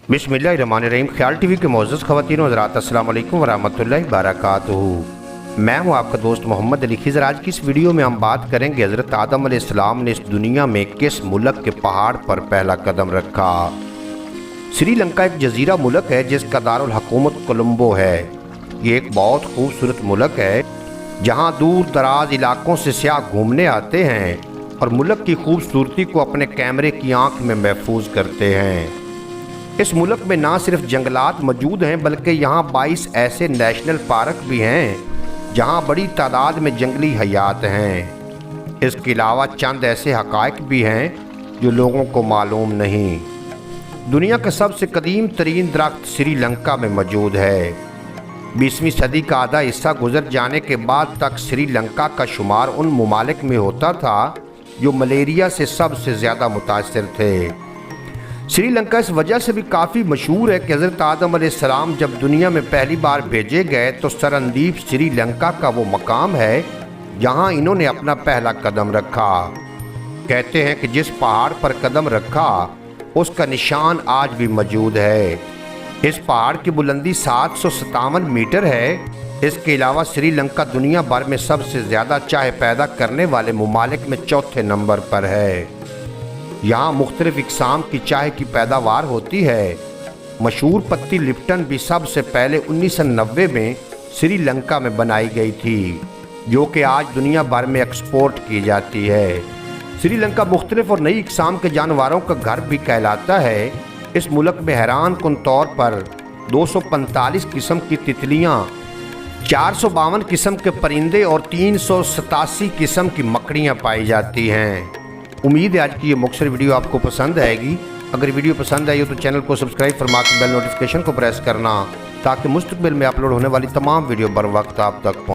बिस्मिल्लाहिर्रहमानिर्रहीम। ख्याल टीवी के मोअज़्ज़ज़ ख़वातीन व हज़रात, अस्सलाम वालेकुम व रहमतुल्लाहि व बरकातुहू। मैं हूँ आपका दोस्त मोहम्मद अली खिज़र। आज की इस वीडियो में हम बात करेंगे हज़रत आदम अलैहिस्सलाम ने इस दुनिया में किस मुल्क के पहाड़ पर पहला कदम रखा। श्रीलंका एक जजीरा मुल्क है जिसका दारुल हुकूमत कोलंबो है। ये एक बहुत खूबसूरत मुल्क है जहाँ दूर दराज इलाकों से सयाह घूमने आते हैं और मुल्क की खूबसूरती को अपने कैमरे की आंख में महफूज करते हैं। इस मुल्क में ना सिर्फ जंगलात मौजूद हैं बल्कि यहाँ 22 ऐसे नेशनल पार्क भी हैं जहाँ बड़ी तादाद में जंगली हयात हैं। इसके अलावा चंद ऐसे हक़ाइक़ भी हैं जो लोगों को मालूम नहीं। दुनिया का सबसे कदीम तरीन दरख्त श्रीलंका में मौजूद है। 20वीं सदी का आधा हिस्सा गुजर जाने के बाद तक श्रीलंका का शुमार उन ममालिक में होता था जो मलेरिया से सबसे ज़्यादा मुतासिर थे। श्रीलंका इस वजह से भी काफ़ी मशहूर है कि हज़रत आदम अलैहिस्सलाम जब दुनिया में पहली बार भेजे गए तो सरनदीप श्रीलंका का वो मकाम है जहाँ इन्होंने अपना पहला कदम रखा। कहते हैं कि जिस पहाड़ पर कदम रखा उसका निशान आज भी मौजूद है। इस पहाड़ की बुलंदी 757 मीटर है। इसके अलावा श्रीलंका दुनिया भर में सबसे ज़्यादा चाय पैदा करने वाले ममालिक में चौथे नंबर पर है। यहाँ मुख्तलिफ इक़साम की चाय की पैदावार होती है। मशहूर पत्ती लिप्टन भी सबसे पहले 1990 में श्रीलंका में बनाई गई थी जो कि आज दुनिया भर में एक्सपोर्ट की जाती है। श्रीलंका मुख्तलिफ और नई इक़साम के जानवरों का घर भी कहलाता है। इस मुल्क में हैरान कुन तौर पर 245 किस्म की तितलियाँ, 452 किस्म के परिंदे और 387 किस्म की मकड़ियाँ पाई जाती हैं। उम्मीद है आज की ये मुख्तसर वीडियो आपको पसंद आएगी। अगर वीडियो पसंद आई हो तो चैनल को सब्सक्राइब फरमा के बेल नोटिफिकेशन को प्रेस करना ताकि मुस्तकबिल में अपलोड होने वाली तमाम वीडियो बर वक्त आप तक